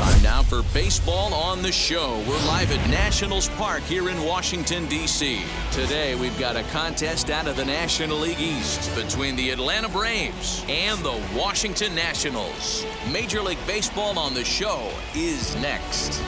Time now for Baseball on the Show. We're live at Nationals Park here in Washington, D.C. Today, we've got a contest out of the National League East between the Atlanta Braves and the Washington Nationals. Major League Baseball on the Show is next.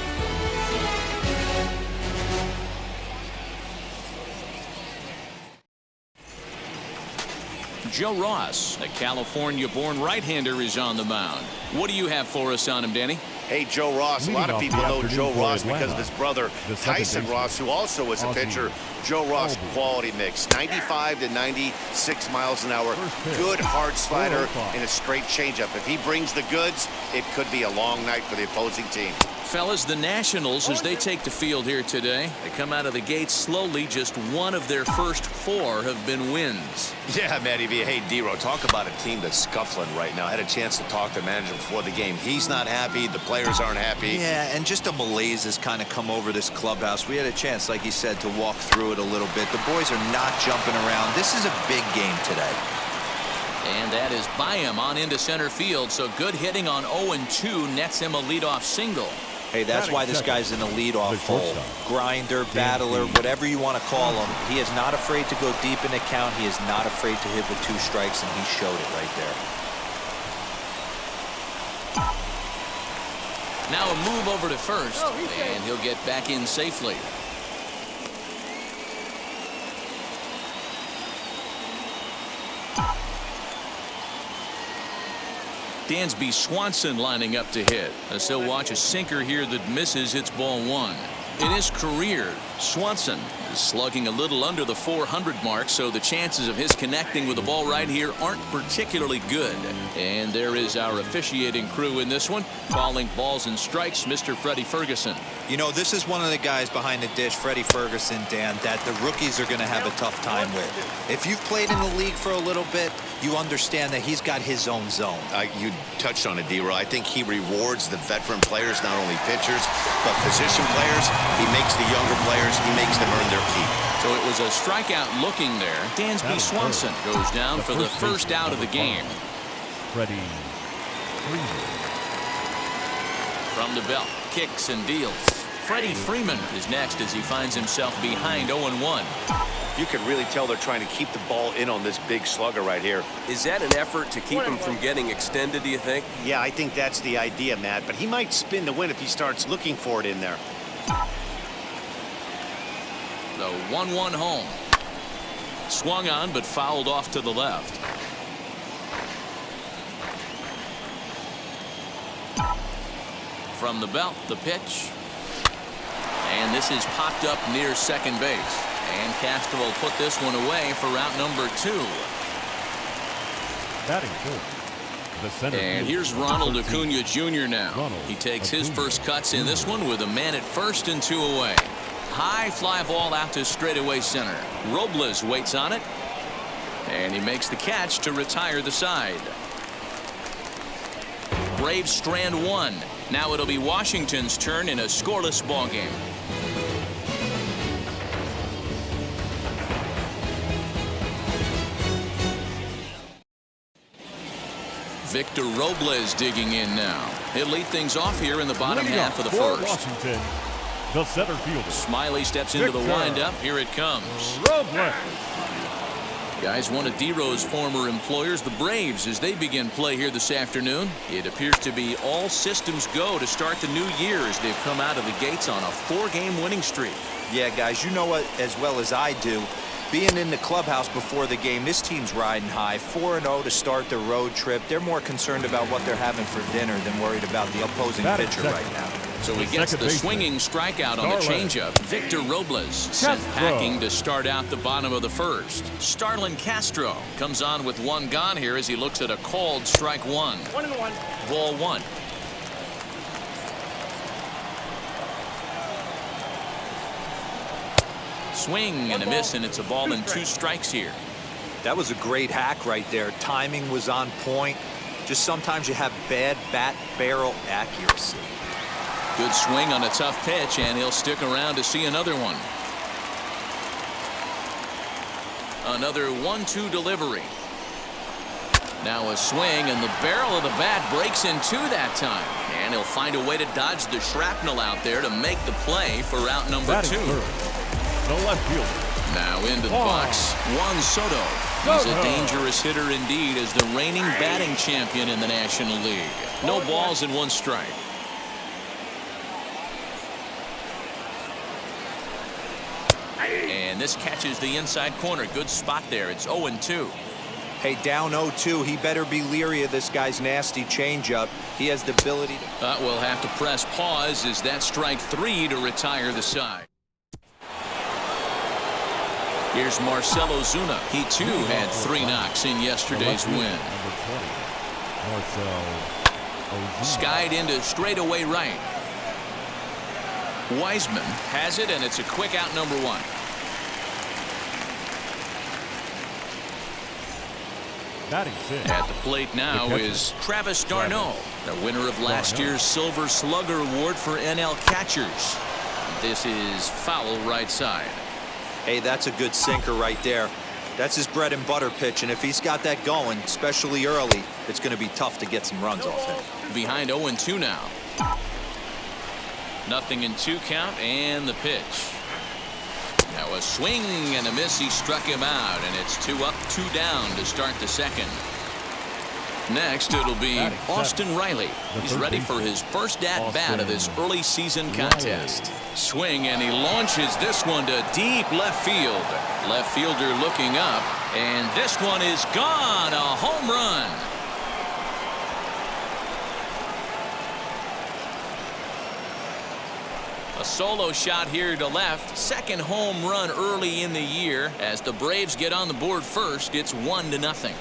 Joe Ross, a California-born right-hander, is on the mound. What do you have for us on him, Danny? Hey, Joe Ross. A lot of people know Joe Ross because of his brother, Tyson Ross, who also was a pitcher. Joe Ross, quality mix. 95 to 96 miles an hour. Good hard slider and a straight changeup. If he brings the goods, it could be a long night for the opposing team. Fellas, the Nationals, as they take the field here today, they come out of the gates slowly. Just one of their first four have been wins. Yeah, Matty V. Hey, D-Row, talk about a team that's scuffling right now. I had a chance to talk to the manager before the game. He's not happy. The players aren't happy. Yeah, and just a malaise has kind of come over this clubhouse. We had a chance, like you said, to walk through it a little bit. The boys are not jumping around. This is a big game today. And that is by him on into center field. So good hitting on 0-2 nets him a leadoff single. Hey, that's why this guy's in a leadoff hole. Grinder, battler, whatever you want to call him. He is not afraid to go deep in the count. He is not afraid to hit with 2 strikes, and he showed it right there. Now a move over to first, and he'll get back in safely. Dansby Swanson lining up to hit, as he'll watch a sinker here that misses. It's ball 1. In his career, Swanson is slugging a little under the 400 mark, so the chances of his connecting with the ball right here aren't particularly good. And there is our officiating crew in this one, calling balls and strikes, Mr. Freddie Ferguson. You know, this is one of the guys behind the dish, Freddie Ferguson, Dan, that the rookies are going to have a tough time with. If you've played in the league for a little bit, you understand that he's got his own zone. You touched on it, D-Row. I think he rewards the veteran players, not only pitchers, but position players. He makes the younger players, he makes them earn their keep. So it was a strikeout looking there. Dansby Swanson goes down for the first out of the game. Freddie Freeman. From the belt, kicks and deals. Freddie Freeman is next as he finds himself behind 0-1. You can really tell they're trying to keep the ball in on this big slugger right here. Is that an effort to keep him from getting extended, do you think? Yeah, I think that's the idea, Matt. But he might spin the win if he starts looking for it in there. The 1-1 home. Swung on but fouled off to the left. From the belt, the pitch. And this is popped up near second base. And Castro will put this one away for route number 2. Batting fourth, the center and fielder, here's Ronald 13. Acuna Jr. now. He takes his first cuts in this one with a man at first and 2 away. High fly ball out to straightaway center. Robles waits on it. And he makes the catch to retire the side. Braves strand 1. Now it'll be Washington's turn in a scoreless ball game. Victor Robles digging in now. He'll lead things off here in the bottom half of the first. Washington, the center fielder. Smiley steps into the windup. Here it comes. Robles. Guys, one of D-Row's former employers, the Braves, as they begin play here this afternoon. It appears to be all systems go to start the new year as they've come out of the gates on a 4-game winning streak. Yeah, guys, you know what as well as I do. Being in the clubhouse before the game, this team's riding high. 4-0 to start their road trip. They're more concerned about what they're having for dinner than worried about the opposing pitcher right now. So he gets the swinging strikeout on the changeup. Victor Robles sent packing to start out the bottom of the first. Starlin Castro comes on with 1 gone here as he looks at a called strike 1. 1-1. Ball 1. Swing and a miss, and it's a ball and 2 strikes here. That was a great hack right there. Timing was on point. Just sometimes you have bad bat barrel accuracy. Good swing on a tough pitch, and he'll stick around to see another one. Another 1-2 delivery. Now a swing, and the barrel of the bat breaks in 2 that time. And he'll find a way to dodge the shrapnel out there to make the play for out number 2. The left fielder. Now into the box, Juan Soto. He's a dangerous hitter indeed as the reigning batting champion in the National League. No balls and 1 strike. And this catches the inside corner. Good spot there. It's 0-2. Hey, down 0-2. He better be leery of this guy's nasty changeup. He has the ability to... We'll have to press pause as that strike 3 to retire the side. Here's Marcell Ozuna. He too had 3 knocks in yesterday's win. Number 20, Marcell Ozuna. Skied into straightaway right. Wiseman has it, and it's a quick out number 1. Batting 6. At the plate now is Travis d'Arnaud, the winner of last year's Silver Slugger Award for NL catchers. This is foul right side. Hey, that's a good sinker right there. That's his bread and butter pitch, and if he's got that going, especially early, it's going to be tough to get some runs off him. Behind 0-2 now. Nothing in 2 count, and the pitch. Now a swing and a miss. He struck him out, and it's 2 up, 2 down to start the second. Next, it'll be Austin Riley. He's ready for his first at-bat of this early season contest. Swing, and he launches this one to deep left field. Left fielder looking up, and this one is gone. A home run. A solo shot here to left. Second home run early in the year. As the Braves get on the board first, it's 1-0.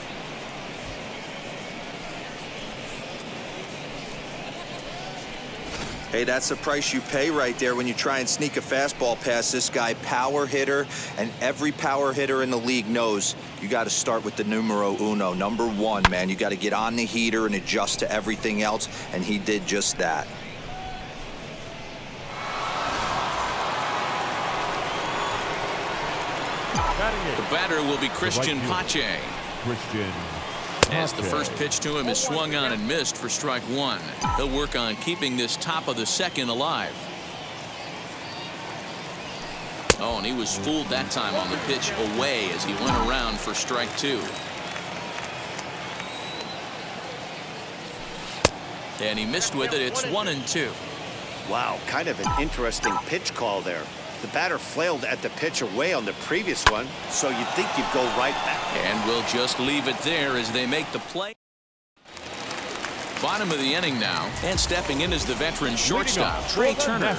Hey, that's the price you pay right there when you try and sneak a fastball past this guy. Power hitter, and every power hitter in the league knows you got to start with the numero uno, number 1, man. You got to get on the heater and adjust to everything else, and he did just that. The batter will be Christian Pache. As the first pitch to him is swung on and missed for strike 1. He'll work on keeping this top of the second alive. Oh, and he was fooled that time on the pitch away as he went around for strike 2. And he missed with it. It's 1-2. Wow, kind of an interesting pitch call there. The batter flailed at the pitch away on the previous one, so you'd think you'd go right back. And we'll just leave it there as they make the play. Bottom of the inning now, and stepping in is the veteran shortstop, Trey Turner.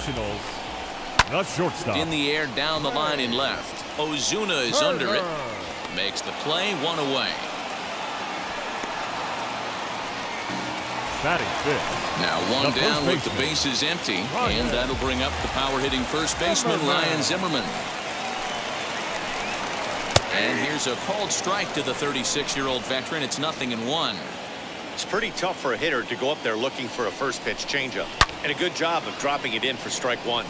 The shortstop. In the air, down the line in left. Ozuna is under it. Makes the play, 1 away. Batting 5th. Now 1 down with the bases empty, and that'll bring up the power-hitting first baseman, Ryan Zimmerman. And here's a called strike to the 36-year-old veteran. It's 0-1. It's pretty tough for a hitter to go up there looking for a first pitch changeup, and a good job of dropping it in for strike 1.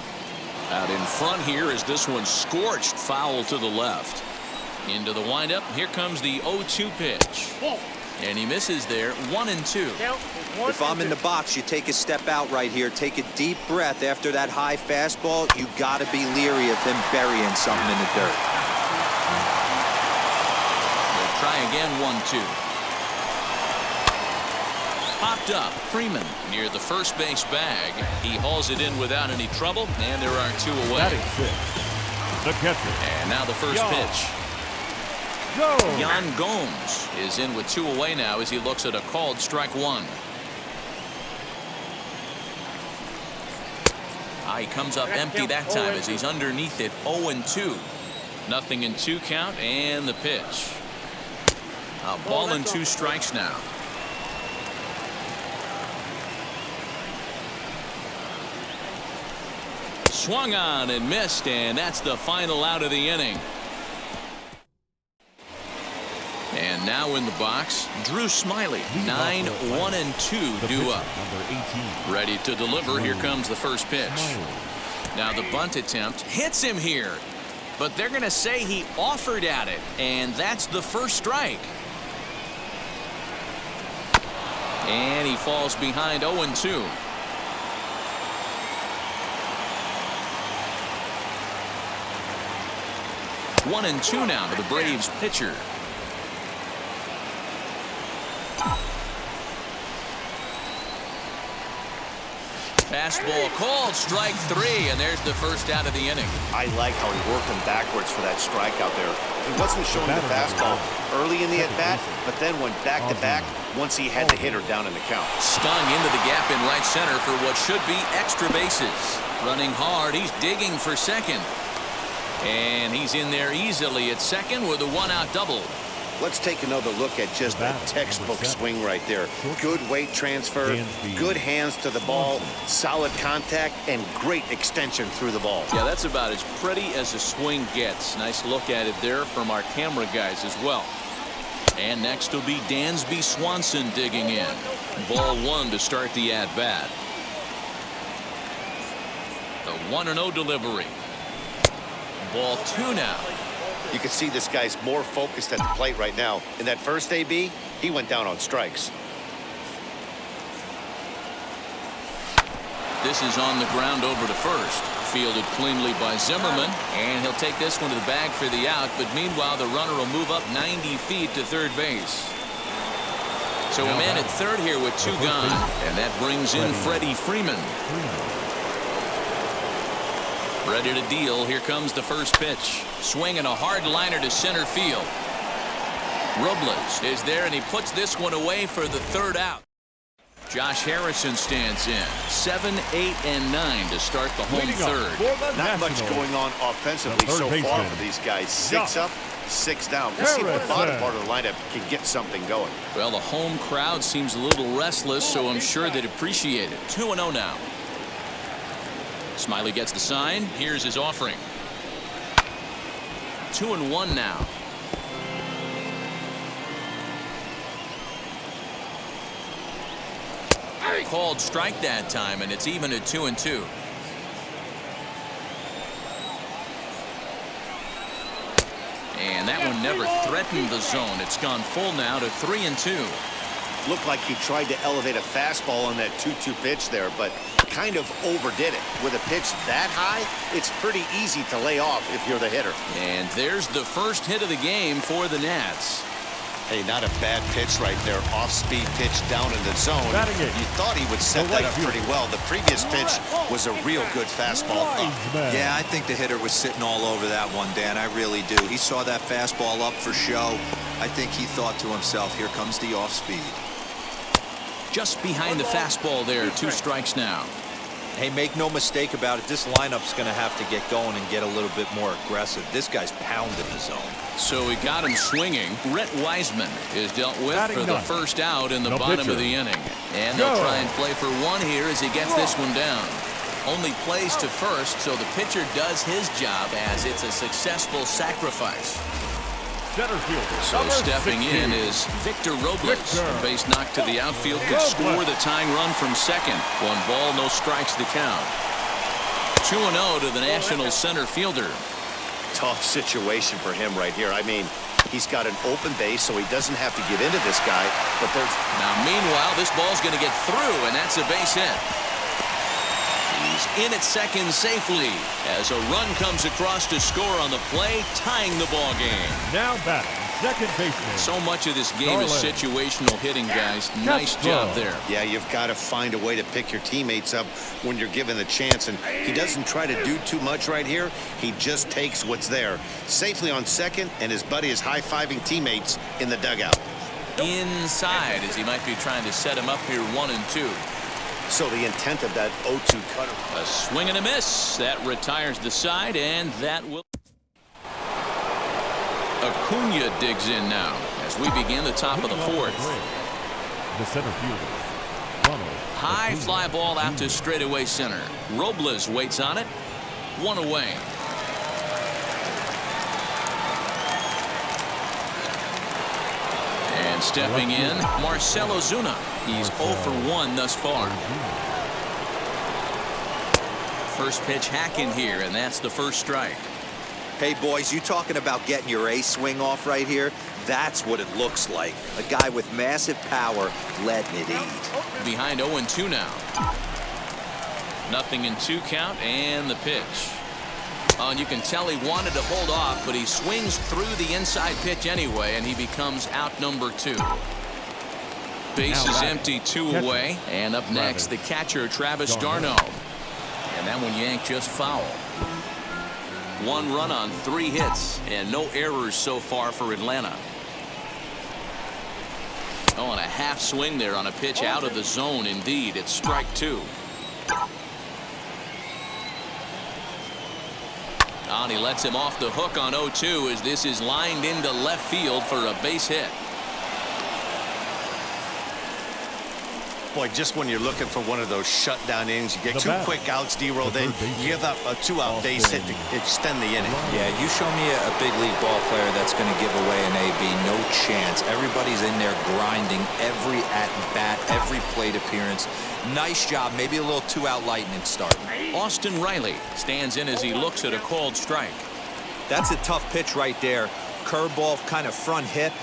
Out in front here is this one scorched foul to the left. Into the windup. Here comes the 0-2 pitch. And he misses there. 1-2. If I'm in the box, you take a step out right here. Take a deep breath after that high fastball. You got to be leery of him burying something in the dirt. They'll try again. 1-2. Popped up. Freeman near the first base bag. He hauls it in without any trouble, and there are 2 away. Batting 6th. The catcher. And now the first pitch. Yan Gomes is in with 2 away now as he looks at a called strike 1. He comes up empty that time as he's underneath it. 0-2. Nothing in 2 count, and the pitch. A ball and 2 strikes now. Swung on and missed, and that's the final out of the inning. And now in the box, Drew Smyly. 9-1-2 due up. Ready to deliver. Here comes the first pitch. Now the bunt attempt hits him here, but they're going to say he offered at it, and that's the first strike. And he falls behind 0-2. 1-2 now to the Braves pitcher. Fastball called, strike 3, and there's the first out of the inning. I like how he worked him backwards for that strikeout there. He wasn't showing the fastball early in the at-bat, but then went back-to-back once he had the hitter down in the count. Stung into the gap in right center for what should be extra bases. Running hard, he's digging for second. And he's in there easily at second with a one-out double. Let's take another look at just that textbook swing right there. Good weight transfer, good hands to the ball, solid contact, and great extension through the ball. Yeah, that's about as pretty as a swing gets. Nice look at it there from our camera guys as well. And next will be Dansby Swanson digging in. Ball 1 to start the at-bat. The 1-0 delivery. Ball 2 now. You can see this guy's more focused at the plate right now. In that first AB, he went down on strikes. This is on the ground over to first. Fielded cleanly by Zimmerman, and he'll take this one to the bag for the out, but meanwhile the runner will move up 90 feet to third base. So a man at third here with 2 gone, and that brings in Freddie Freeman. Ready to deal. Here comes the first pitch. Swinging a hard liner to center field. Robles is there, and he puts this one away for the third out. Josh Harrison stands in. 7, 8, and 9 to start the home third. Not much going on offensively so far for these guys. 6 up, 6 down. We'll see if the bottom part of the lineup can get something going. Well, the home crowd seems a little restless, so I'm sure they'd appreciate it. 2-0 now. Smiley gets the sign. Here's his offering. 2-1 now. Called strike that time, and it's even at 2-2. And that one never threatened the zone. It's gone full now to 3-2. Looked like he tried to elevate a fastball on that 2-2 pitch there, but kind of overdid it. With a pitch that high, it's pretty easy to lay off if you're the hitter. And there's the first hit of the game for the Nats. Hey, not a bad pitch right there. Off-speed pitch down in the zone. You thought he would set that up pretty well. The previous pitch was a real good fastball up. Yeah, I think the hitter was sitting all over that one, Dan. I really do. He saw that fastball up for show. I think he thought to himself, here comes the off-speed. Just behind the fastball there. 2 strikes now. Hey, make no mistake about it. This lineup's going to have to get going and get a little bit more aggressive. This guy's pounding the zone. So he got him swinging. Rhett Wiseman is dealt with for the first out in the bottom of the inning. And they'll try and play for 1 here as he gets this one down. Only plays to first, so the pitcher does his job as it's a successful sacrifice. Center fielder. So stepping in is Victor Robles. A base knock to the outfield could score the tying run from second. 1 ball, no strikes to count. 2-0 to the National center fielder. Tough situation for him right here. I mean, he's got an open base, so he doesn't have to get into this guy. But there's now, meanwhile, this ball's going to get through, and that's a base hit. He's in at second safely as a run comes across to score on the play, tying the ball game. Now batting, second baseman. So much of this game is situational hitting, guys. Nice job there. Yeah, you've got to find a way to pick your teammates up when you're given the chance, and he doesn't try to do too much right here. He just takes what's there. Safely on second, and his buddy is high-fiving teammates in the dugout. Inside as he might be trying to set him up here 1-2. So the intent of that 0-2 cutter. A swing and a miss. That retires the side, and that will. Acuna digs in now as we begin the top of the 4th. The center fielder. High fly ball out to straightaway center. Robles waits on it. 1 away. And stepping in, Marcell Ozuna. He's 0 for 1 thus far. First pitch hacking here, and that's the first strike. Hey, boys, you talking about getting your ace swing off right here? That's what it looks like. A guy with massive power letting it eat. Behind 0-2 now. Nothing in 2 count, and the pitch. Oh, and you can tell he wanted to hold off, but he swings through the inside pitch anyway, and he becomes out number 2. Base is empty, 2 away. And up next, the catcher, Travis d'Arnaud. And that one yanked just foul. 1 run on 3 hits, and no errors so far for Atlanta. Oh, and a half swing there on a pitch out of the zone. Indeed, it's strike 2. And he lets him off the hook on 0-2 as this is lined into left field for a base hit. Boy, just when you're looking for one of those shutdown innings, you get 2 quick outs, D-Roll, then you give up a 2-out base hit to extend the inning. Yeah, you show me a big league ball player that's going to give away an AB. No chance. Everybody's in there grinding every at-bat, every plate appearance. Nice job. Maybe a little 2-out lightning start. Austin Riley stands in as he looks at a called strike. That's a tough pitch right there. Curveball, kind of front hip.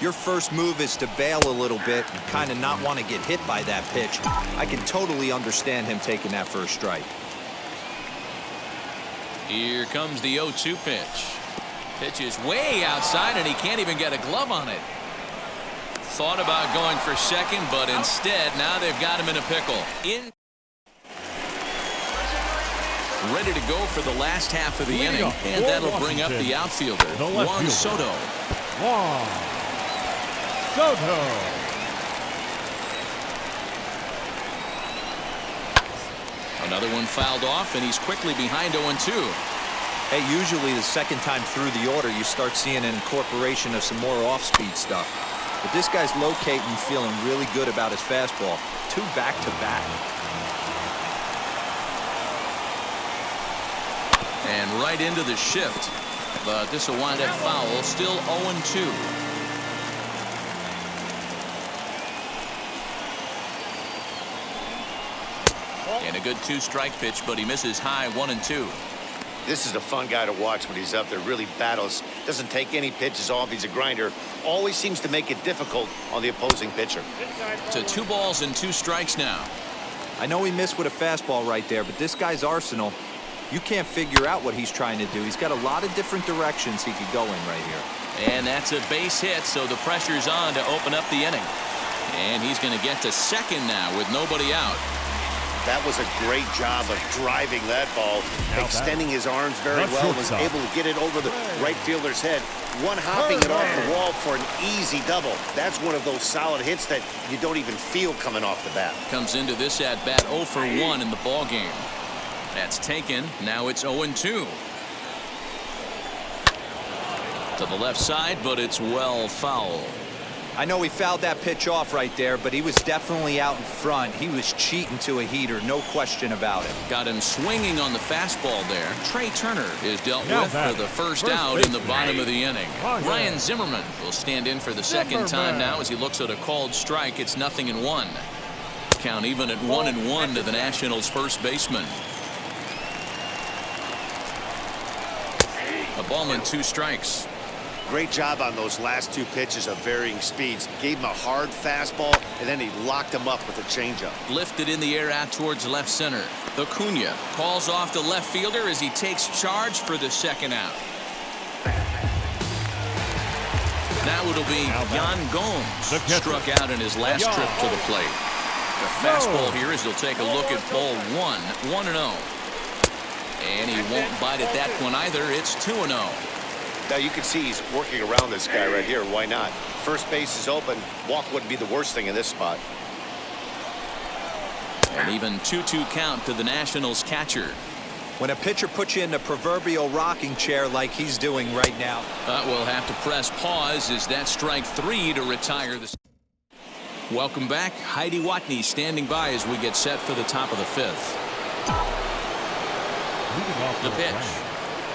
Your first move is to bail a little bit and kind of not want to get hit by that pitch. I can totally understand him taking that first strike. Here comes the 0-2 pitch. Pitch is way outside, and he can't even get a glove on it. Thought about going for second, but instead, now they've got him in a pickle. Ready to go for the last half of the inning, and that'll bring up the outfielder, Juan Soto. Soto. Another one fouled off, and he's quickly behind 0-2. Hey, usually the second time through the order, you start seeing an incorporation of some more off-speed stuff. But this guy's locating, feeling really good about his fastball. 2 back-to-back. And right into the shift. But this will wind up foul, still 0-2. And a good 2-strike pitch, but he misses high 1-2. This is a fun guy to watch when he's up there. Really battles. Doesn't take any pitches off. He's a grinder. Always seems to make it difficult on the opposing pitcher. To 2 balls and 2 strikes now. I know he missed with a fastball right there, but this guy's arsenal, you can't figure out what he's trying to do. He's got a lot of different directions he could go in right here. And that's a base hit, so the pressure's on to open up the inning. And he's going to get to second now with nobody out. That was a great job of driving that ball, extending his arms very well, was able to get it over the right fielder's head, one-hopping it off the wall for an easy double. That's one of those solid hits that you don't even feel coming off the bat. Comes into this at-bat 0 for 1 in the ball game. That's taken. Now it's 0-2. To the left side, but it's well foul. I know he fouled that pitch off right there, but he was definitely out in front. He was cheating to a heater, no question about it. Got him swinging on the fastball there. Trey Turner is dealt with for the first out in the bottom of the inning. Ryan Zimmerman will stand in for the second time now as he looks at a called strike. It's 0-1. Count even at 1-1 to the Nationals' first baseman. A ball and 2 strikes. Great job on those last 2 pitches of varying speeds. Gave him a hard fastball, and then he locked him up with a changeup. Lifted in the air out towards left center. Acuna calls off the left fielder as he takes charge for the second out. Now it'll be Yan Gomes, struck out in his last trip to the plate. The fastball here as he'll take a look at ball 1, 1-0. And he won't bite at that one either. It's 2-0. Now you can see he's working around this guy right here. Why not? First base is open. Walk wouldn't be the worst thing in this spot. An even 2-2 count to the Nationals catcher. When a pitcher puts you in the proverbial rocking chair like he's doing right now. We'll have to press pause as that strike 3 to retire this. Welcome back. Heidi Watney standing by as we get set for the top of the 5th. The pitch.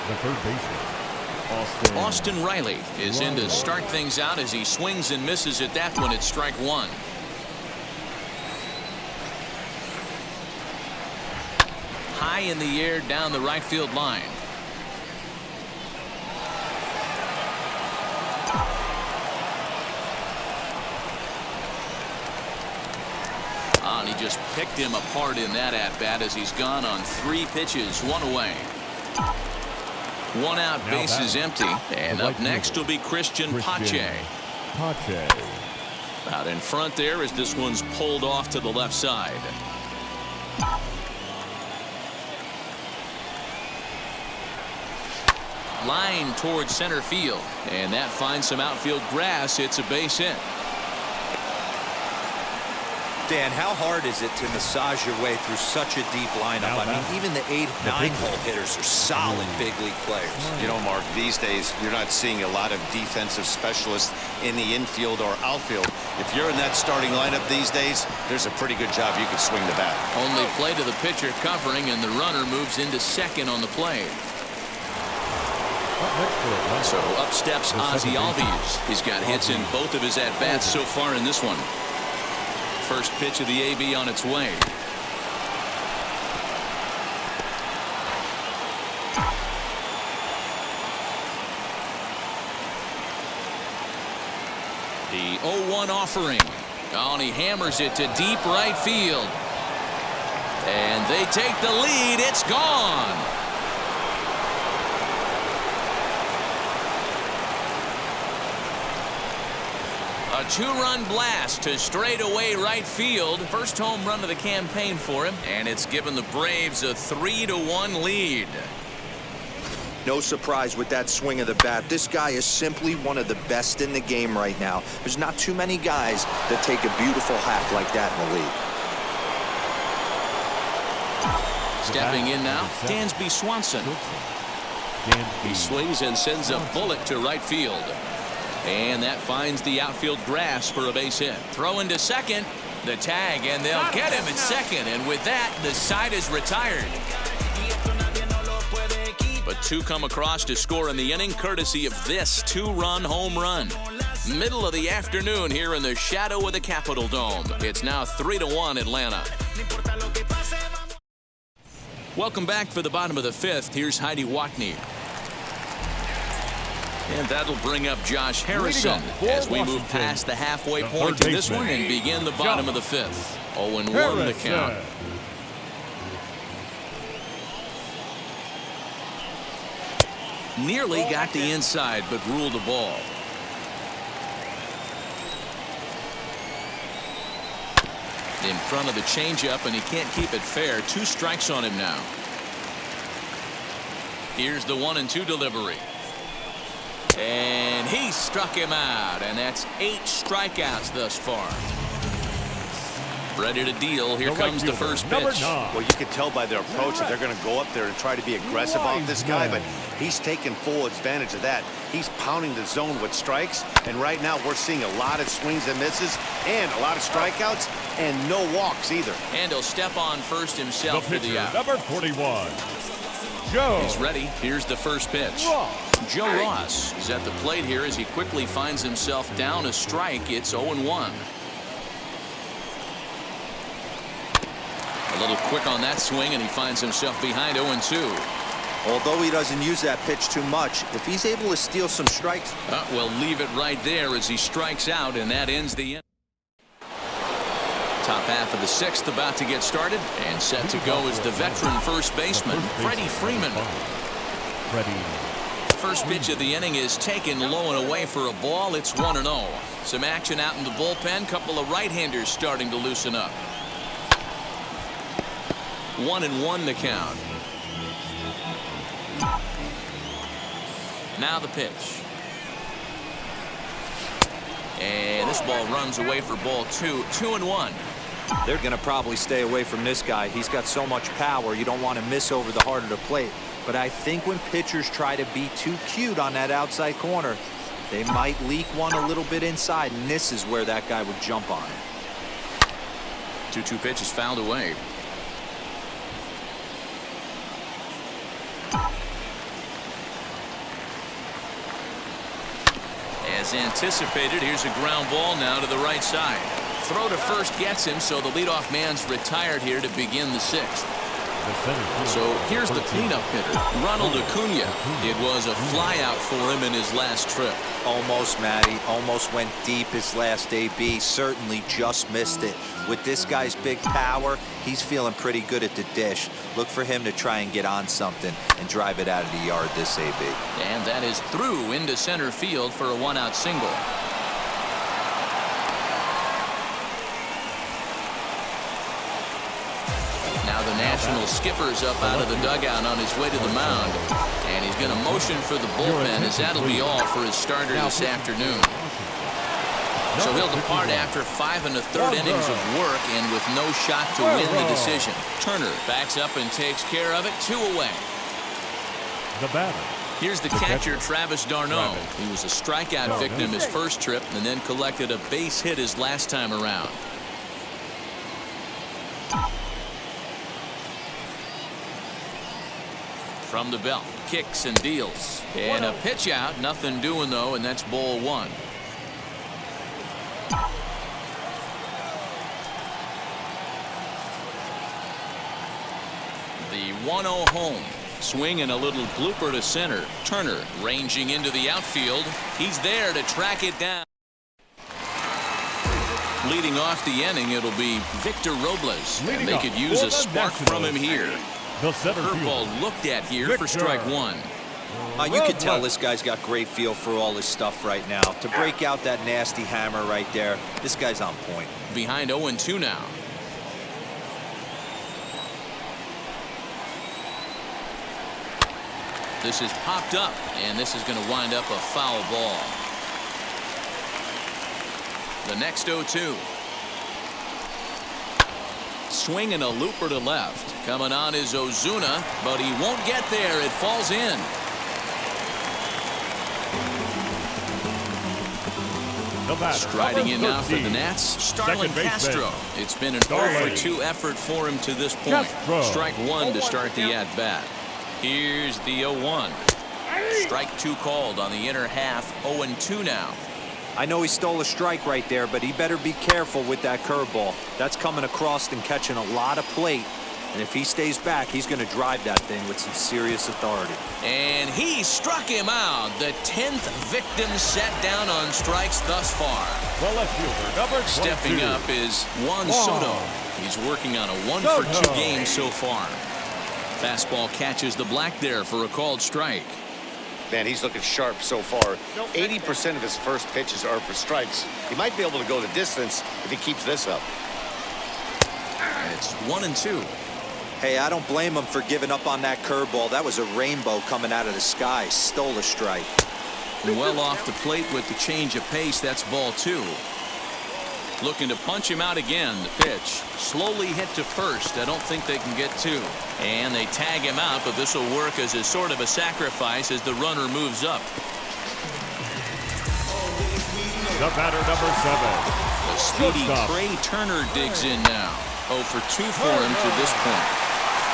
The third baseman. Austin Riley is in to start things out as he swings and misses at that one. It's strike 1. High in the air down the right field line. And he just picked him apart in that at-bat as he's gone on 3 pitches, 1 away. One out, base is empty. And up next will be Christian Pache. Out in front there as this one's pulled off to the left side. Line towards center field. And that finds some outfield grass. It's a base hit. Dan, how hard is it to massage your way through such a deep lineup? I mean, even the 8, 9-hole hitters are solid big league players. You know, Mark, these days you're not seeing a lot of defensive specialists in the infield or outfield. If you're in that starting lineup these days, there's a pretty good job you could swing the bat. Only play to the pitcher covering, and the runner moves into second on the play. So up steps Ozzie Albies. He's got hits in both of his at-bats so far in this one. First pitch of the AB on its way. The 0-1 offering. Oh, and he hammers it to deep right field. And they take the lead. It's gone. A 2-run blast to straightaway right field. First home run of the campaign for him, and it's given the Braves a 3-1 lead. No surprise with that swing of the bat. This guy is simply one of the best in the game right now. There's not too many guys that take a beautiful hack like that in the league. Stepping in now, Dansby Swanson. He swings and sends a bullet to right field. And that finds the outfield grass for a base hit. Throw into second. The tag, and they'll get him at second. And with that, the side is retired. But two come across to score in the inning, courtesy of this 2-run home run. Middle of the afternoon here in the shadow of the Capitol Dome. It's now 3-1 Atlanta. Welcome back for the bottom of the 5th. Here's Heidi Watney. And that'll bring up Josh Harrison as we move past the halfway point in this one and begin the bottom of the 5th. 0-1 the count. Nearly got the inside, but ruled the ball. In front of the changeup, and he can't keep it fair. 2 strikes on him now. Here's the 1-2 delivery. And he struck him out, and that's 8 strikeouts thus far. Ready to deal. Here comes the first pitch. Well, you can tell by their approach that they're going to go up there and try to be aggressive off this guy, but he's taking full advantage of that. He's pounding the zone with strikes, and right now we're seeing a lot of swings and misses and a lot of strikeouts and no walks either. And he'll step on first himself for the out. Number 41. He's ready. Here's the first pitch. Joe Ross is at the plate here as he quickly finds himself down a strike. It's 0-1. A little quick on that swing, and he finds himself behind 0-2. Although he doesn't use that pitch too much, if he's able to steal some strikes. Well, leave it right there as he strikes out, and that ends the inning. Top half of the 6th about to get started, and set to go is the veteran first baseman, Freddie Freeman. First pitch of the inning is taken low and away for a ball. It's 1-0. Some action out in the bullpen. Couple of right-handers starting to loosen up. 1-1 the count. Now the pitch. And this ball runs away for ball 2. 2-1. They're going to probably stay away from this guy. He's got so much power, you don't want to miss over the heart of the plate. But I think when pitchers try to be too cute on that outside corner, they might leak one a little bit inside, and this is where that guy would jump on it. 2-2 pitch is fouled away. As anticipated, here's a ground ball now to the right side. Throw to first gets him, so the leadoff man's retired here to begin the 6th. So here's the cleanup hitter, Ronald Acuna. It was a flyout for him in his last trip. Almost, Matty. Almost went deep his last AB. Certainly just missed it. With this guy's big power, he's feeling pretty good at the dish. Look for him to try and get on something and drive it out of the yard this AB. And that is through into center field for a one-out single. Now the National skipper's up out of the dugout on his way to the mound. And he's going to motion for the bullpen, as that'll be all for his starter this afternoon. So he'll depart after 5 1/3 innings of work and with no shot to win the decision. Turner backs up and takes care of it. 2 away. The batter. Here's the catcher, Travis d'Arnaud. He was a strikeout victim his first trip and then collected a base hit his last time around. From the belt, kicks and deals. And a pitch out, nothing doing though, and that's ball 1. The 1-0 home. Swing and a little blooper to center. Turner ranging into the outfield. He's there to track it down. Leading off the inning, it'll be Victor Robles. And they could use a spark from him here. Curveball looked at here for strike 1. You can tell this guy's got great feel for all his stuff right now. To break out that nasty hammer right there, this guy's on point. Behind 0-2 now. This is popped up, and this is going to wind up a foul ball. The next 0-2. Swing and a looper to left. Coming on is Ozuna, but he won't get there. It falls in. Striding in now for the Nats, Starlin Castro. It's been an 0-for-2 effort for him to this point. Strike 1 to start the at-bat. Here's the 0-1. Strike 2 called on the inner half. 0-2 now. I know he stole a strike right there, but he better be careful with that curveball. That's coming across and catching a lot of plate. And if he stays back, he's going to drive that thing with some serious authority. And he struck him out. The 10th victim set down on strikes thus far. The left fielder, number 22. Stepping up is Juan Soto. He's working on a 1-for-2 game so far. Fastball catches the black there for a called strike. Man, he's looking sharp so far. 80% of his first pitches are for strikes. He might be able to go the distance if he keeps this up. And it's 1-2. Hey, I don't blame him for giving up on that curveball. That was a rainbow coming out of the sky. Stole a strike. Well off the plate with the change of pace. That's ball 2. Looking to punch him out again. The pitch slowly hit to first. I don't think they can get 2. And they tag him out, but this will work as a sort of a sacrifice as the runner moves up. The batter, number 7. The speedy Trey Turner digs in now. 0-for-2 for him to this point.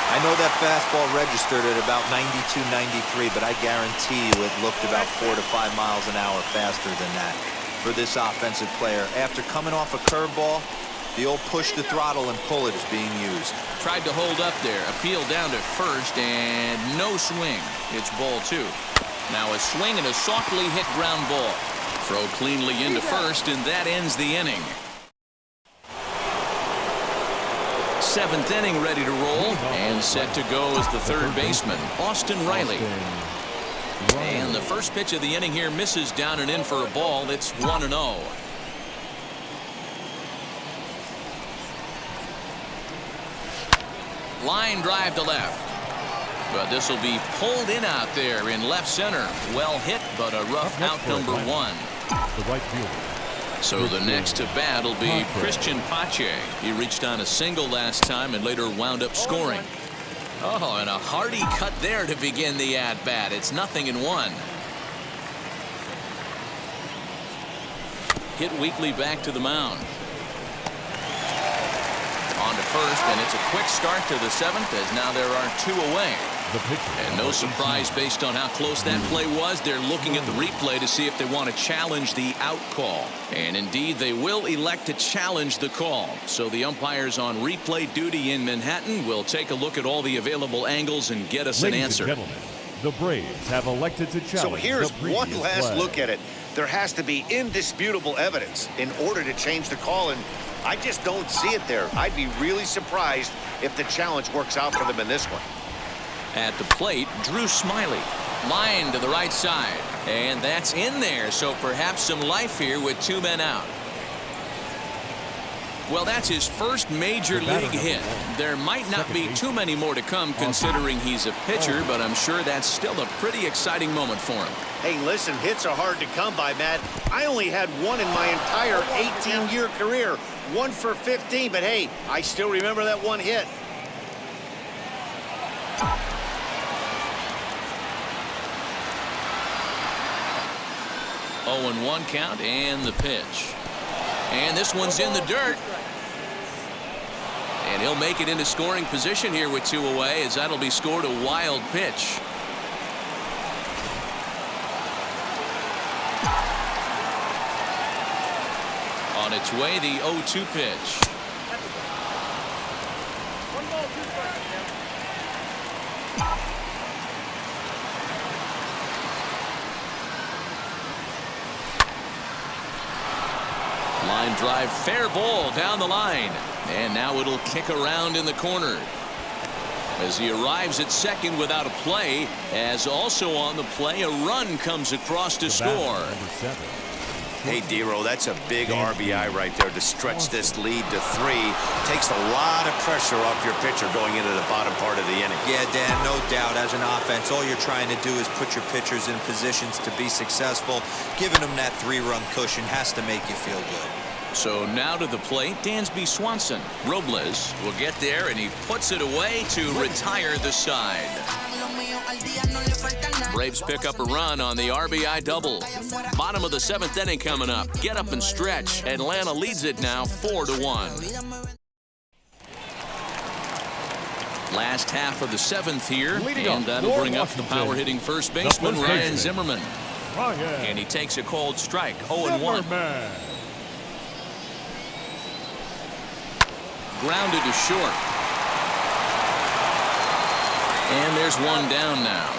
I know that fastball registered at about 92, 93, but I guarantee you it looked about 4 to 5 miles an hour faster than that. For this offensive player, after coming off a curveball, the old push the throttle and pull it is being used. Tried to hold up there, appeal down to first, and no swing. It's ball 2. Now a swing and a softly hit ground ball. Throw cleanly into first, and that ends the inning. 7th inning ready to roll, and set to go is the third baseman, Austin Riley. And the first pitch of the inning here misses down and in for a ball. It's 1-0. Line drive to left. But this will be pulled in out there in left center. Well hit, but a rough out number 1. The right fielder. So the next to bat will be Christian Pache. He reached on a single last time and later wound up scoring. Oh, and a hearty cut there to begin the at-bat. It's 0-1. Hit Weekly back to the mound. On to first, and it's a quick start to the 7th as now there are 2 away. And no surprise based on how close that play was. They're looking at the replay to see if they want to challenge the out call. And indeed, they will elect to challenge the call. So the umpires on replay duty in Manhattan will take a look at all the available angles and get us an answer. Ladies and gentlemen, the Braves have elected to challenge. So here's one last play. look at it. There has to be indisputable evidence in order to change the call, and I just don't see it there. I'd be really surprised if the challenge works out for them in this one. At the plate, Drew Smiley. Line to the right side. And that's in there, so perhaps some life here with 2 men out. Well, that's his first major league hit. There might not be too many more to come considering he's a pitcher, but I'm sure that's still a pretty exciting moment for him. Hey, listen, hits are hard to come by, Matt. I only had one in my entire 18-year career. 1 for 15, but hey, I still remember that one hit. Oh, and 1 count and the pitch. And this one's in the dirt. And he'll make it into scoring position here with 2 away as that'll be scored a wild pitch. On its way, the 0-2 pitch. Line drive, fair ball down the line. And now it'll kick around in the corner. As he arrives at second without a play, as also on the play, a run comes across to score. Hey, Dero, that's a big RBI right there to stretch this lead to 3. Takes a lot of pressure off your pitcher going into the bottom part of the inning. Yeah, Dan, no doubt. As an offense, all you're trying to do is put your pitchers in positions to be successful. Giving them that 3-run cushion has to make you feel good. So now to the plate, Dansby Swanson. Robles will get there, and he puts it away to retire the side. Braves pick up a run on the RBI double. Bottom of the 7th inning coming up. Get up and stretch. Atlanta leads it now 4-1. Last half of the 7th here, and that'll bring up the power-hitting first baseman, Ryan Zimmerman. And he takes a cold strike, 0-1. Grounded to short. And there's 1 down now.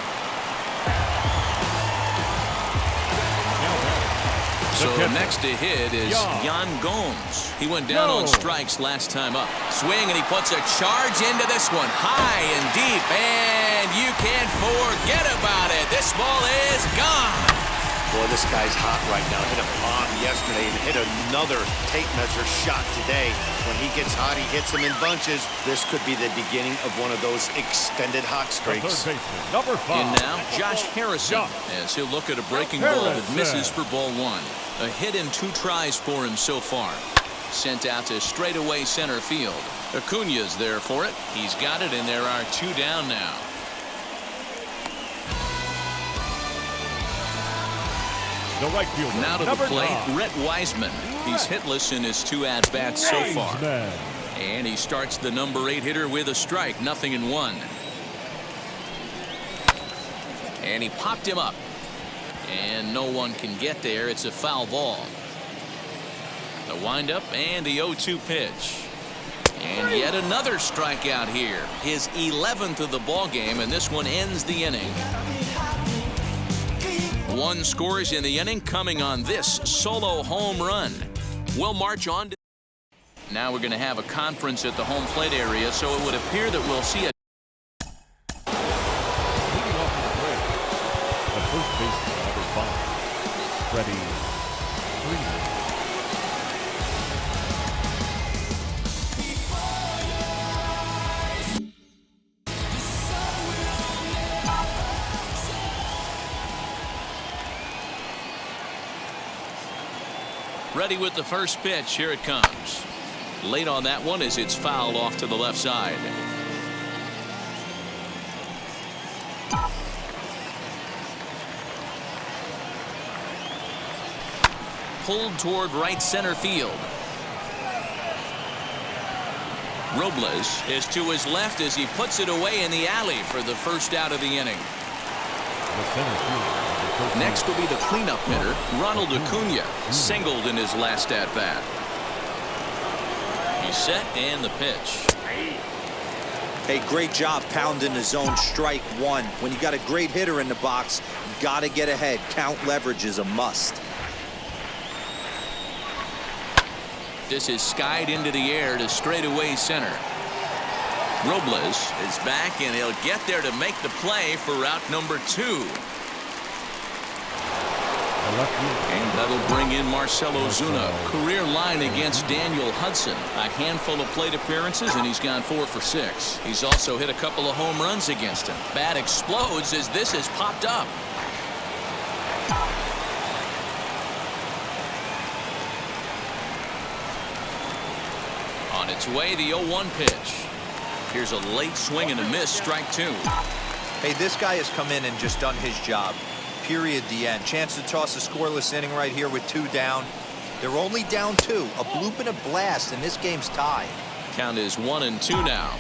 So next to hit is Yan Gomes. He went down on strikes last time up. Swing, and he puts a charge into this one. High and deep, and you can't forget about it. This ball is gone. Boy, this guy's hot right now. Hit a bomb yesterday and hit another tape measure shot today. When he gets hot, he hits them in bunches. This could be the beginning of one of those extended hot streaks. Number 5. And now, Josh Harrison, as he'll look at a breaking ball that misses for ball 1. A hit in 2 tries for him so far. Sent out to straightaway center field. Acuna's there for it. He's got it, and there are 2 down now. The right fielder. Now to the plate, Rhett Wiseman. He's hitless in his 2 at-bats so far. And he starts the number 8 hitter with a strike, 0-1. And he popped him up. And no one can get there. It's a foul ball. The windup and the 0-2 pitch. And yet another strikeout here. His 11th of the ball game, and this one ends the inning. 1 scores in the inning coming on this solo home run. We'll march on to. Now we're going to have a conference at the home plate area, so it would appear that we'll see a. Leading off the plate, the first baseman, number 5, Freddie Freeman. Ready with the first pitch. Here it comes. Late on that one as it's fouled off to the left side. Pulled toward right center field. Robles is to his left as he puts it away in the alley for the first out of the inning. Next will be the cleanup hitter, Ronald Acuna, singled in his last at-bat. He's set and the pitch. Hey, great job pounding the zone, strike one. When you got a great hitter in the box, you got to get ahead. Count leverage is a must. This is skied into the air to straightaway center. Robles is back, and he'll get there to make the play for route number 2. And that'll bring in Marcell Ozuna. Career line against Daniel Hudson. A handful of plate appearances, and he's gone 4 for 6. He's also hit a couple of home runs against him. Bat explodes as this has popped up. On its way, the 0-1 pitch. Here's a late swing and a miss, strike 2. Hey, this guy has come in and just done his job. Period, the end. Chance to toss a scoreless inning right here with 2 down. They're only down 2. A bloop and a blast, and this game's tied. Count is 1-2 now.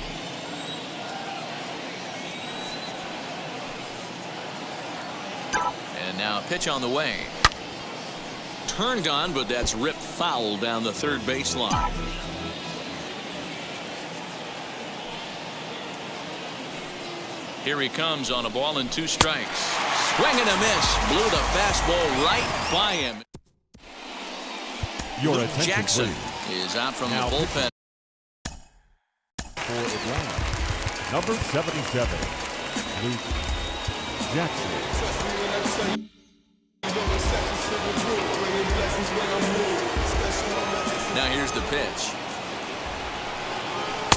And now a pitch on the way. Turned on, but that's ripped foul down the third baseline. Here he comes on a ball and 2 strikes. Swing and a miss. Blew the fastball right by him. Luke Jackson is out from the bullpen. For Atlanta, number 77, Luke Jackson. Now here's the pitch.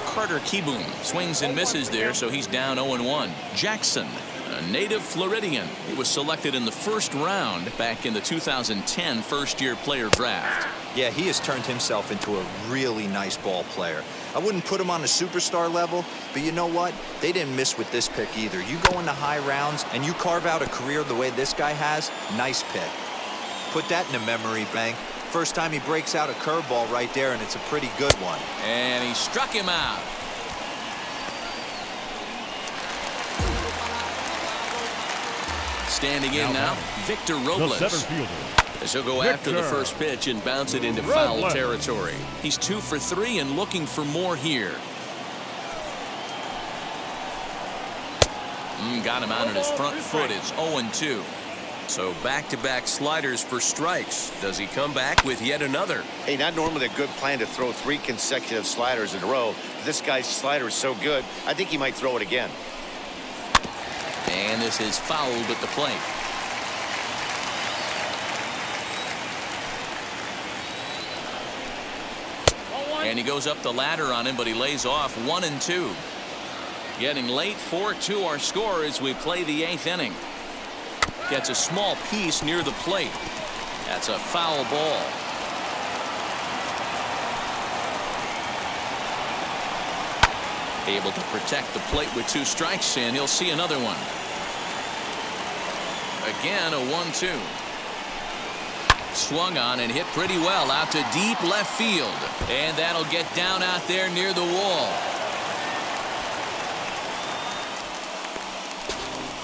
Carter Kieboom swings and misses there, so he's down 0-1. Jackson, a native Floridian. He was selected in the first round back in the 2010 first-year player draft. Yeah, he has turned himself into a really nice ball player. I wouldn't put him on a superstar level, but you know what? They didn't miss with this pick either. You go into high rounds and you carve out a career the way this guy has, nice pick. Put that in a memory bank. First time he breaks out a curveball right there, and it's a pretty good one. And he struck him out. Standing in now, Victor Robles. As he'll go after the first pitch and bounce it into foul territory. He's 2 for 3 and looking for more here. Got him out on his front foot. It's 0-2. So back-to-back sliders for strikes. Does he come back with yet another? Hey, not normally a good plan to throw 3 consecutive sliders in a row. This guy's slider is so good, I think he might throw it again. And this is fouled at the plate. And he goes up the ladder on him, but he lays off 1-2. Getting late, 4-2 our score as we play the 8th inning. Gets a small piece near the plate. That's a foul ball. Able to protect the plate with 2 strikes, and he'll see another one. Again, a 1-2. Swung on and hit pretty well out to deep left field. And that'll get down out there near the wall.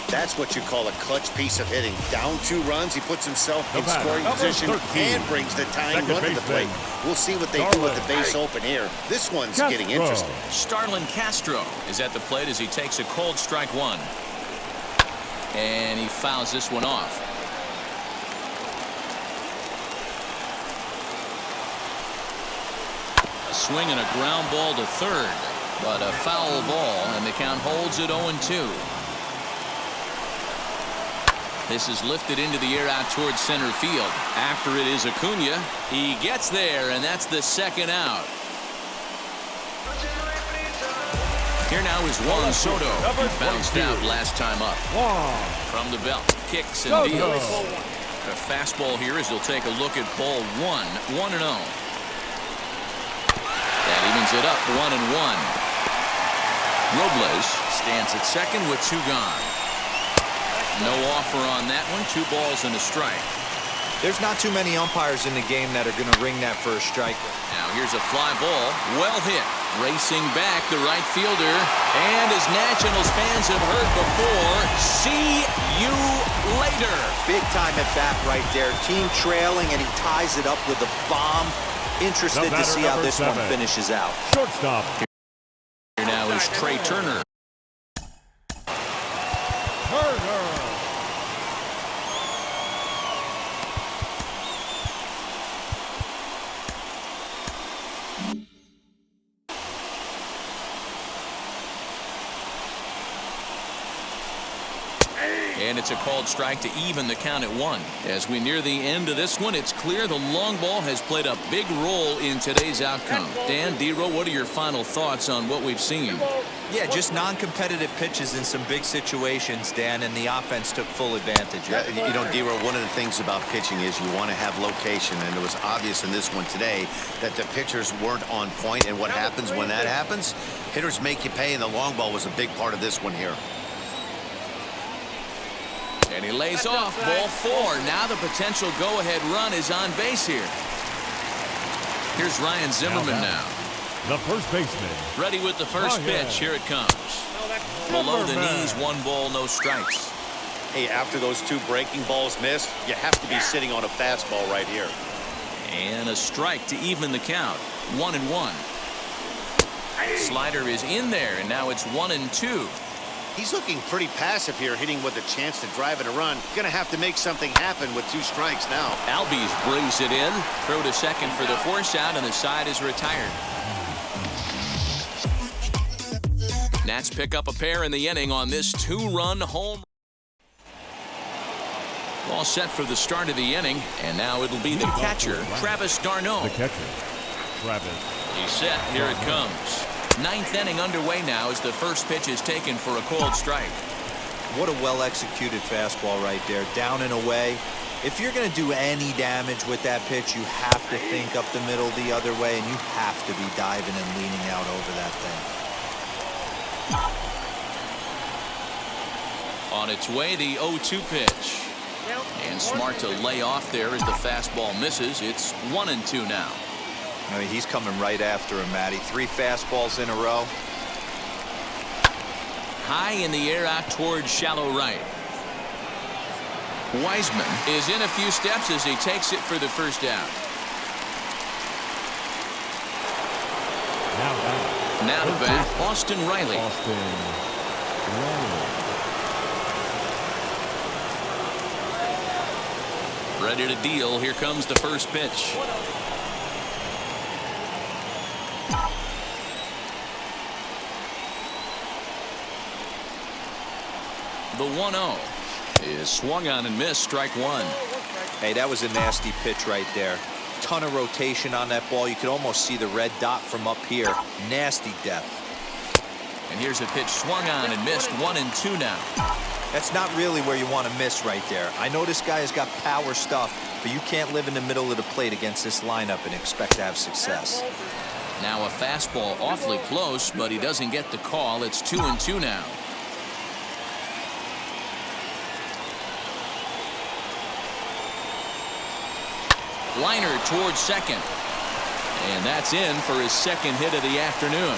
That's what you call a clutch piece of hitting. Down 2 runs, he puts himself in scoring position and brings the tying run to the plate. We'll see what they do with the base open here. This one's getting interesting. Starlin Castro is at the plate as he takes a cold strike 1. And he fouls this one off. A swing and a ground ball to third, but a foul ball, and the count holds at 0-2. This is lifted into the air out towards center field. After it is Acuna. He gets there, and that's the 2nd out. Here now is Juan Soto. He bounced out last time up. From the belt, kicks and deals. A fastball here as he'll take a look at ball 1, 1-0. That evens it up, 1-1. Robles stands at second with 2 gone. No offer on that one. 2 balls and a strike. There's not too many umpires in the game that are going to ring that first strike. Now here's a fly ball. Well hit. Racing back, the right fielder. And as Nationals fans have heard before, see you later. Big time at bat right there. Team trailing, and he ties it up with a bomb. Interested to see how this one finishes out. Shortstop. Here now is Trey Turner. And it's a called strike to even the count at 1. As we near the end of this one, it's clear the long ball has played a big role in today's outcome. Dan, D-Row, what are your final thoughts on what we've seen? Yeah, just non-competitive pitches in some big situations, Dan, and the offense took full advantage. You know, D-Row, one of the things about pitching is you want to have location, and it was obvious in this one today that the pitchers weren't on point, and what happens when that happens? Hitters make you pay, and the long ball was a big part of this one here. And he lays off, ball 4. Now the potential go-ahead run is on base here. Here's Ryan Zimmerman now. The first baseman. Ready with the first pitch. Here it comes. Below the knees, 1 ball, no strikes. Hey, after those 2 breaking balls missed, you have to be sitting on a fastball right here. And a strike to even the count. 1-1. Slider is in there, and now it's 1-2. He's looking pretty passive here, hitting with a chance to drive in a run. Going to have to make something happen with 2 strikes now. Albies brings it in. Throw to second for the force out, and the side is retired. Nats pick up a pair in the inning on this 2-run home. All set for the start of the inning, and now it'll be the catcher, Travis d'Arnaud. The catcher, Travis. He's set. Here it comes. 9th inning underway now as the first pitch is taken for a called strike. What a well-executed fastball right there, down and away. If you're going to do any damage with that pitch, you have to think up the middle the other way, and you have to be diving and leaning out over that thing. On its way, the 0-2 pitch. And smart to lay off there as the fastball misses. It's 1-2 now. I mean, he's coming right after him, Matty. 3 fastballs in a row. High in the air out towards shallow right. Wiseman is in a few steps as he takes it for the first out. Now to bat, Austin Riley. Ready to deal. Here comes the first pitch. The 1-0 is swung on and missed, strike 1. Hey, that was a nasty pitch right there. Ton of rotation on that ball. You could almost see the red dot from up here. Nasty depth. And here's a pitch swung on and missed, 1-2 now. That's not really where you want to miss right there. I know this guy has got power stuff, but you can't live in the middle of the plate against this lineup and expect to have success. Now a fastball awfully close, but he doesn't get the call. It's 2-2 now. Liner towards second. And that's in for his second hit of the afternoon.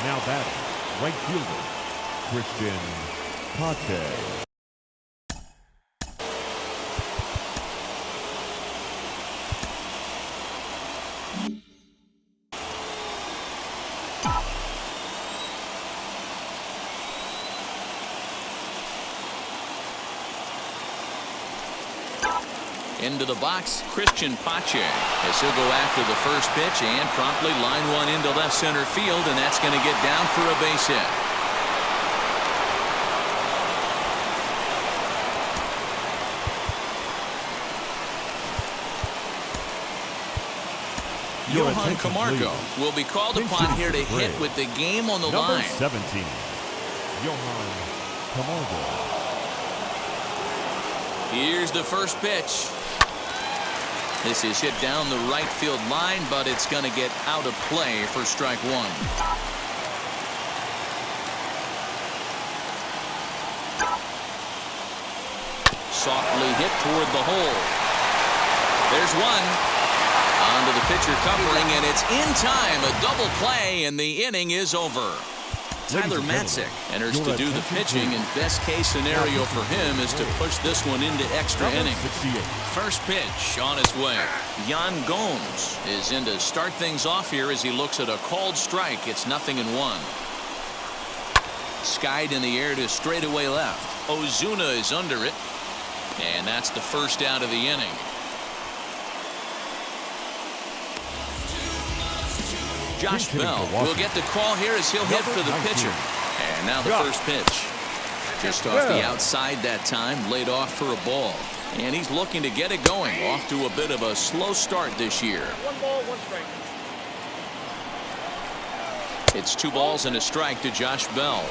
Now batting, right fielder, Christian Pache. Into the box, Christian Pache, as he'll go after the first pitch and promptly line one into left center field, and that's going to get down for a base hit. Johan Camargo will be called upon here to hit with the game on the line. Number 17, Johan Camargo. Here's the first pitch. This is hit down the right field line, but it's going to get out of play for strike one. Softly hit toward the hole. There's one. Onto the pitcher covering, and it's in time. A double play, and the inning is over. Tyler Matzik enters to do the pitching, and best case scenario for him is to push this one into extra innings. First pitch on its way. Jan Gomes is in to start things off here as he looks at a called strike. It's 0-1. Skied in the air to straightaway left. Ozuna is under it, and that's the first out of the inning. Josh Bell will get the call here as he'll hit for the pitcher. And now the first pitch. Just off the outside that time, laid off for a ball. And he's looking to get it going. Off to a bit of a slow start this year. 1 ball, 1 strike. It's 2 balls and a strike to Josh Bell.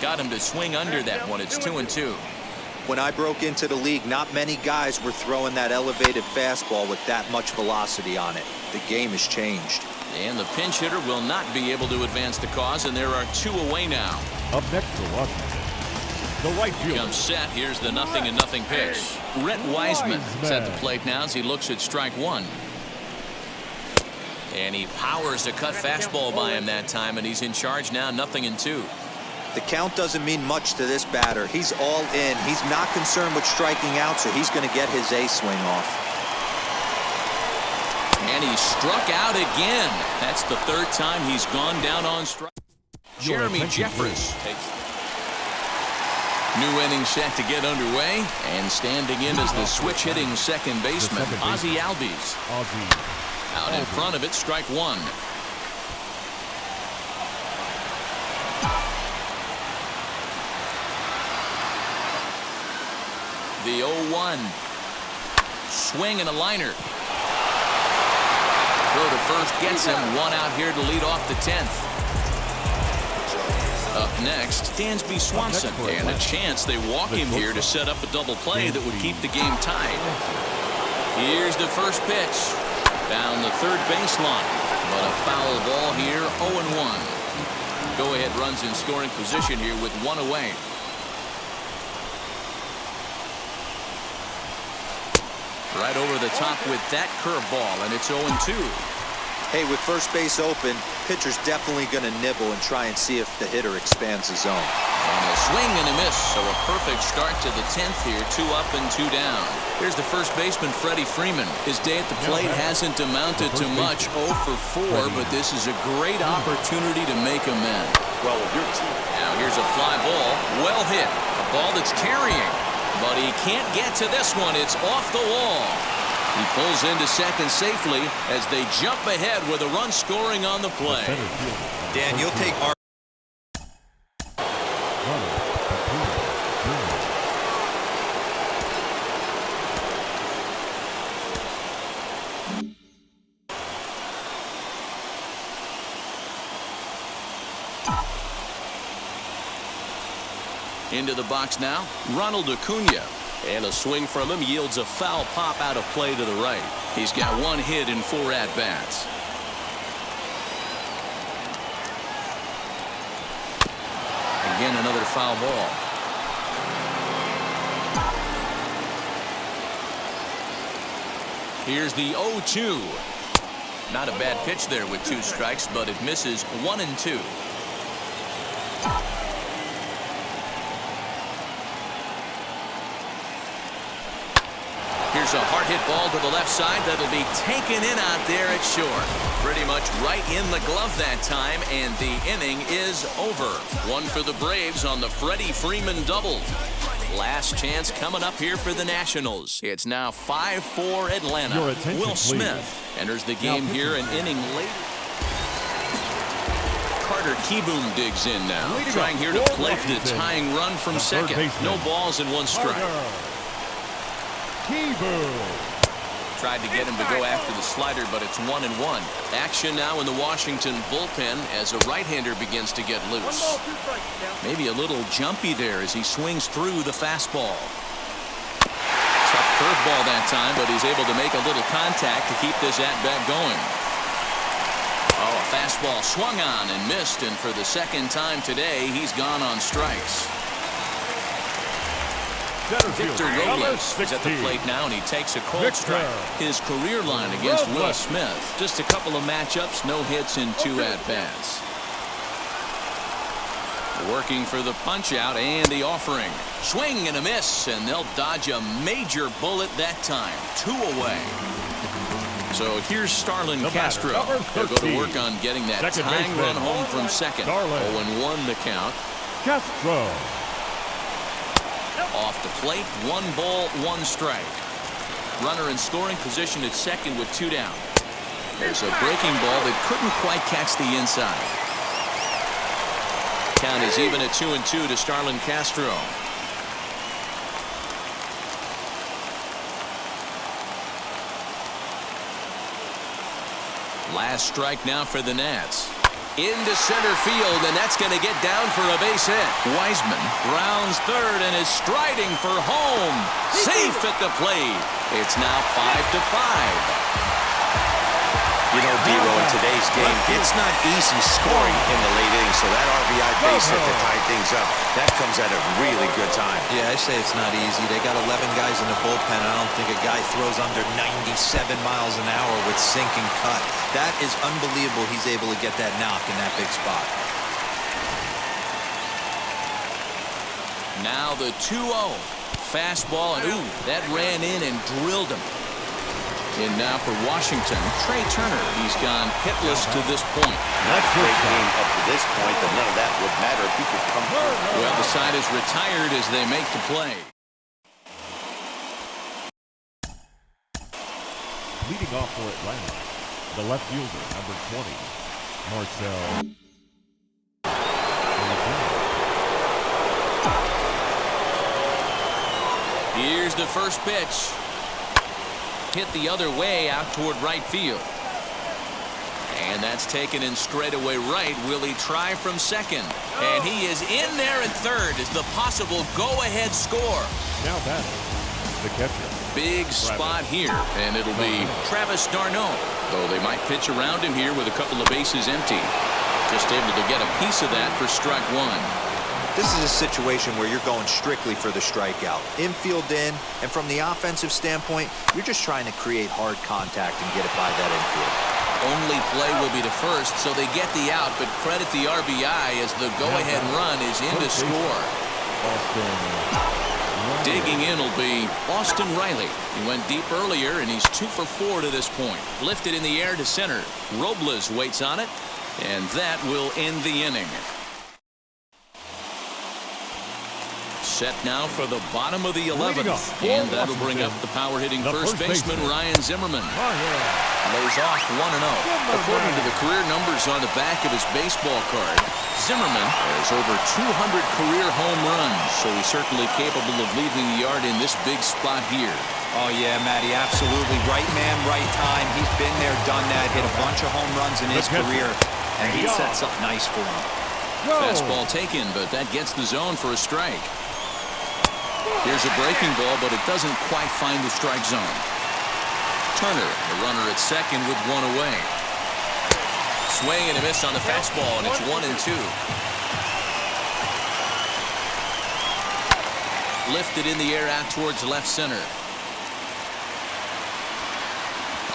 Got him to swing under that one. It's 2-2. When I broke into the league, not many guys were throwing that elevated fastball with that much velocity on it. The game has changed. And the pinch hitter will not be able to advance the cause, and there are 2 away now. Up next for Washington, the right fielder. Comes set. Here's the 0-0 pitch. Rhett Wiseman is at the plate now as he looks at strike 1. And he powers a cut fastball by him that time, and he's in charge now, 0-2. The count doesn't mean much to this batter. He's all in. He's not concerned with striking out, so he's going to get his A swing off. And he struck out again. That's the 3rd time he's gone down on strike. Jeremy Jeffress takes. New inning set to get underway, and standing in as the switch hitting second baseman, Ozzie Albies. Out in front of it, strike 1. The 0-1. Swing and a liner. Throw to first gets him. 1 out here to lead off the 10th. Up next, Dansby Swanson. And a chance they walk him here to set up a double play that would keep the game tied. Here's the first pitch. Down the third baseline. But a foul ball here, 0-1. Go-ahead runs in scoring position here with 1 away. Right over the top with that curveball, and it's 0-2. Hey, with first base open, pitcher's definitely going to nibble and try and see if the hitter expands the zone. And a swing and a miss, so a perfect start to the 10th here. 2 up and 2 down. Here's the first baseman, Freddie Freeman. His day at the plate hasn't amounted to much, 0 for 4, but this is a great opportunity to make amends. Well, with your team. Now here's a fly ball, well hit. A ball that's carrying. But he can't get to this one. It's off the wall. He pulls into second safely as they jump ahead with a run scoring on the play. Dan, you'll take our... Into the box now, Ronald Acuna. And a swing from him yields a foul pop out of play to the right. He's got 1 hit in 4 at-bats. Again, another foul ball. Here's the 0-2. Not a bad pitch there with 2 strikes, but it misses 1-2. Here's a hard hit ball to the left side that'll be taken in out there at short. Pretty much right in the glove that time, and the inning is over. 1 for the Braves on the Freddie Freeman double. Last chance coming up here for the Nationals. It's now 5-4 Atlanta. Will Smith enters the game here an inning later. Carter Kieboom digs in now, trying here to plate the tying run from second. No balls and 1 strike. Tried to get him to go after the slider, but it's 1-1. Action now in the Washington bullpen as a right-hander begins to get loose. Maybe a little jumpy there as he swings through the fastball. Tough curveball that time, but he's able to make a little contact to keep this at-bat going. Oh, a fastball swung on and missed, and for the 2nd time today, he's gone on strikes. Victor Robles is at the plate now, and he takes a cold strike. His career line against Will Smith. Just a couple of matchups, no hits in 2 at-bats. Working for the punch-out and the offering. Swing and a miss, and they'll dodge a major bullet that time. 2 away. So here's Starlin Castro. They'll go to work on getting that tying run home from second. 0-1 the count. Castro. Off the plate, 1 ball, 1 strike. Runner in scoring position at second with 2 down. There's a breaking ball that couldn't quite catch the inside. Count is even at 2-2 to Starlin Castro. Last strike now for the Nats. Into center field, and that's going to get down for a base hit. Wiseman rounds third and is striding for home. Safe at the plate. It's now 5-5. You know, D-Row, in today's game, it's not easy scoring in the late innings, so that RBI base hit to tie things up, that comes at a really good time. Yeah, I say it's not easy. They got 11 guys in the bullpen. I don't think a guy throws under 97 miles an hour with sinking cut. That is unbelievable he's able to get that knock in that big spot. Now the 2-0. Fastball, and ooh, that ran in and drilled him. In now for Washington, Trey Turner. He's gone hitless to this point. Not a great game up to this point, but none of that would matter if he could come through. Well, the side is retired as they make the play. Leading off for Atlanta, the left fielder, number 20, Marcel. Here's the first pitch. Hit the other way out toward right field. And that's taken in straightaway right. Will he try from second? And he is in there at third as the possible go-ahead score. Now batting, the catcher. Big spot here, and it'll be Travis d'Arnaud. Though they might pitch around him here with a couple of bases empty. Just able to get a piece of that for strike 1. This is a situation where you're going strictly for the strikeout. Infield in, and from the offensive standpoint, you're just trying to create hard contact and get it by that infield. Only play will be to first, so they get the out, but credit the RBI as the go-ahead run is in to score. Digging in will be Austin Riley. He went deep earlier, and he's 2 for 4 to this point. Lifted in the air to center. Robles waits on it, and that will end the inning. Set now for the bottom of the 11th, and that'll bring up the power-hitting first baseman Ryan Zimmerman. Lays off 1-0. According to the career numbers on the back of his baseball card, Zimmerman has over 200 career home runs, so he's certainly capable of leaving the yard in this big spot here. Oh, yeah, Matty, absolutely. Right man, right time. He's been there, done that, hit a bunch of home runs in his career, and he sets up nice for him. Fastball taken, but that gets the zone for a strike. Here's a breaking ball, but it doesn't quite find the strike zone. Turner, the runner at second with 1 away. Swing and a miss on the fastball, and it's 1-2. Lifted in the air out towards left center.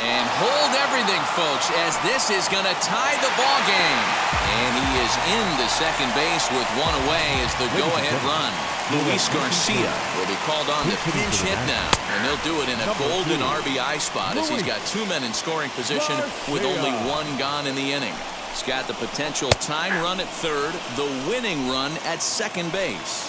And hold everything, folks, as this is going to tie the ball game. And he is into second base with 1 away as the go-ahead run. Luis Garcia will be called on to pinch hit now, and he'll do it in a golden RBI spot as he's got 2 men in scoring position with only 1 gone in the inning. He's got the potential tying run at third, the winning run at second base.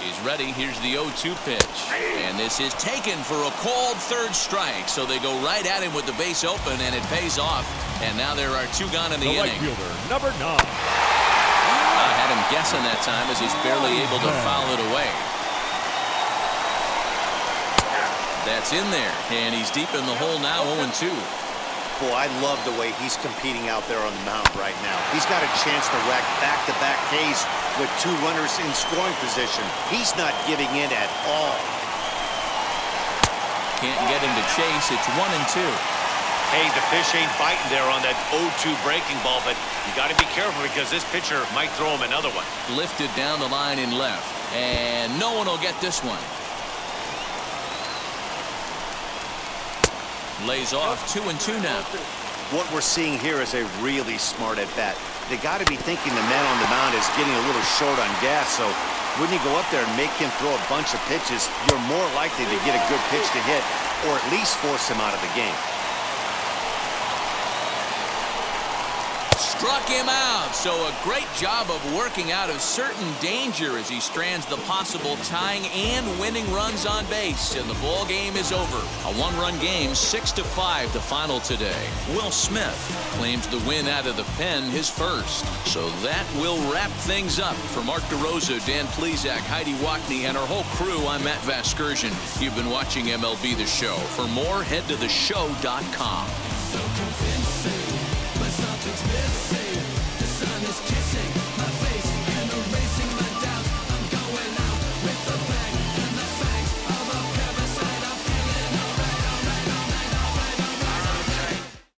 He's ready. Here's the 0-2 pitch. And this is taken for a called third strike. So they go right at him with the base open, and it pays off. And now there are 2 gone in the inning. Right fielder, number 9. I had him guessing that time as he's barely able to foul it away. That's in there, and he's deep in the hole now, 0-2. Boy, I love the way he's competing out there on the mound right now. He's got a chance to rack back-to-back Ks with 2 runners in scoring position. He's not giving in at all. Can't get him to chase. It's 1-2. Hey, the fish ain't biting there on that 0-2 breaking ball, but you got to be careful because this pitcher might throw him another one. Lifted down the line in left, and no one will get this one. Lays off 2-2 now. What we're seeing here is a really smart at-bat. They got to be thinking the man on the mound is getting a little short on gas, so when you go up there and make him throw a bunch of pitches, you're more likely to get a good pitch to hit or at least force him out of the game. Struck him out, so a great job of working out of certain danger as he strands the possible tying and winning runs on base, and the ball game is over. A one-run game, 6-5 the final today. Will Smith claims the win out of the pen, his first. So that will wrap things up. For Mark DeRosa, Dan Plesac, Heidi Wackney, and our whole crew, I'm Matt Vasgersian. You've been watching MLB The Show. For more, head to theshow.com.